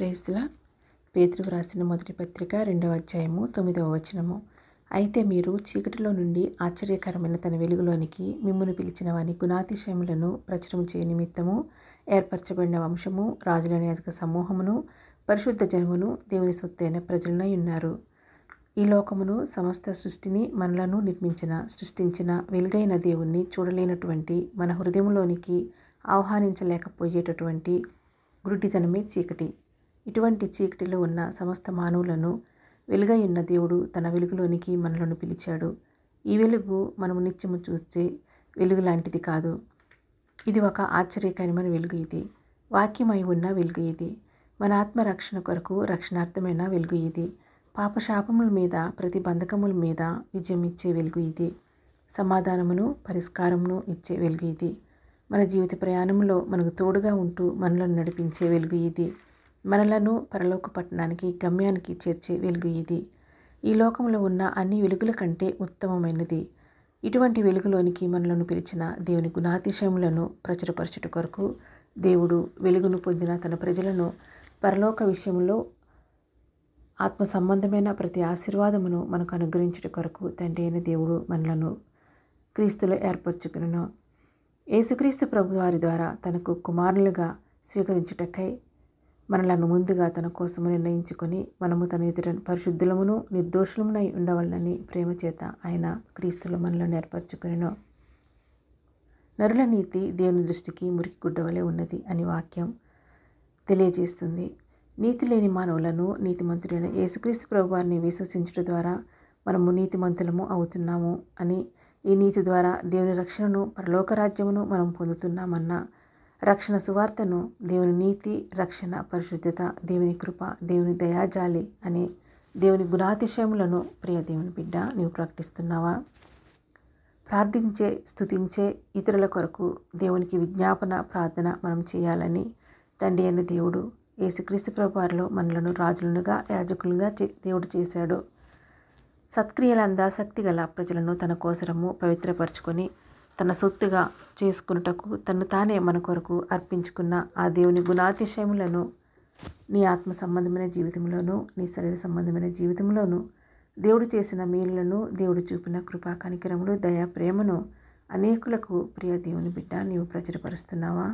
Praise the lord. పేతురుకు రాసిన మొదటి పత్రిక 2వ అధ్యాయము 9వ వచనము. అయితే మీరు చీకటిలో నుండి ఆశ్చర్యకరమైన తన వెలుగులోనికి మిమ్మును పిలిచిన వాని గుణాతిశయములను ప్రచురము చేయ నిమిత్తము ఏర్పరచబడిన వంశము, రాజుల యాజక సమూహమును, పరిశుద్ధ జనమును, దేవుని సొత్తైన ప్రజలనై ఉన్నారు. ఈ లోకమును సమస్త సృష్టిని మనలను సృష్టించిన వెలుగైన దేవుణ్ణి చూడలేనటువంటి మన హృదయంలోనికి ఆహ్వానించలేకపోయేటటువంటి గుడ్డితనమే చీకటి. ఇటువంటి చీకటిలో ఉన్న సమస్త మానవులను వెలుగై ఉన్న దేవుడు తన వెలుగులోనికి మనలను పిలిచాడు. ఈ వెలుగు మనము నిత్యము చూస్తే వెలుగు లాంటిది కాదు. ఇది ఒక ఆశ్చర్యకరమైన వెలుగు. ఇది వాక్యమై ఉన్న వెలుగు. ఇది మన ఆత్మరక్షణ కొరకు రక్షణార్థమైన వెలుగు. ఇది పాపశాపముల మీద, ప్రతి బంధకముల మీద విజయం ఇచ్చే వెలుగు. ఇది సమాధానమును, పరిష్కారమును ఇచ్చే వెలుగు. ఇది మన జీవిత ప్రయాణంలో మనకు తోడుగా ఉంటూ మనలను నడిపించే వెలుగు. ఇది మనలను పరలోక పట్టణానికి, గమ్యానికి చేర్చే వెలుగు. ఇది ఈ లోకంలో ఉన్న అన్ని వెలుగుల కంటే ఉత్తమమైనది. ఇటువంటి వెలుగులోనికి మనలను పిలిచిన దేవుని గుణాతిశయములను ప్రచురపరచుట కొరకు దేవుడు వెలుగును పొందిన తన ప్రజలను పరలోక విషయంలో ఆత్మ సంబంధమైన ప్రతి ఆశీర్వాదమును మనకు అనుగ్రహించుట కొరకు తండ్రి అయిన దేవుడు మనలను క్రీస్తులో ఏర్పరచుకును. యేసుక్రీస్తు ప్రభు వారి ద్వారా తనకు కుమారులుగా స్వీకరించుటకై మనలను ముందుగా తన కోసము నిర్ణయించుకొని మనము తన ఎదుట పరిశుద్ధులమును నిర్దోషులమునై ఉండవలనని ప్రేమ చేత ఆయన క్రీస్తులో మనలను ఏర్పరచుకునెను. నరుల నీతి దేవుని దృష్టికి మురికి గుడ్డవలే ఉన్నది అని వాక్యం తెలియజేస్తుంది. నీతి లేని మానవులను నీతిమంతుడైన యేసుక్రీస్తు ప్రభువారిని విశ్వసించుట ద్వారా మనము నీతిమంతులము అవుతున్నాము అని, ఈ నీతి ద్వారా దేవుని రక్షణను, పరలోక రాజ్యమును మనం పొందుతున్నామన్న రక్షణ సువార్తను, దేవుని నీతి, రక్షణ, పరిశుద్ధత, దేవుని కృప, దేవుని దయాజాలి అనే దేవుని గుణాతిశయములను ప్రియ దేవుని బిడ్డ నీవు ప్రకటిస్తున్నావా? ప్రార్థించే, స్తుతించే ఇతరుల కొరకు దేవునికి విజ్ఞాపన ప్రార్థన మనం చేయాలని తండ్రి అయిన దేవుడు యేసుక్రీస్తు ప్రభువారిలో మనలను రాజులుగా, యాజకులుగా దేవుడు చేశాడు. సత్క్రియలందా శక్తి గల ప్రజలను తన కోసరము పవిత్రపరచుకొని తన సొత్తుగా చేసుకున్నటకు తను తానే మన కొరకు అర్పించుకున్న ఆ దేవుని గుణాతిశయములను నీ ఆత్మ సంబంధమైన జీవితంలోనూ, నీ శరీర సంబంధమైన జీవితంలోనూ దేవుడు చేసిన మేలులను, దేవుడు చూపిన కృపా కనికరములు, దయా ప్రేమను అనేకులకు ప్రియ దేవుని బిడ్డ నీవు ప్రచురపరుస్తున్నావా?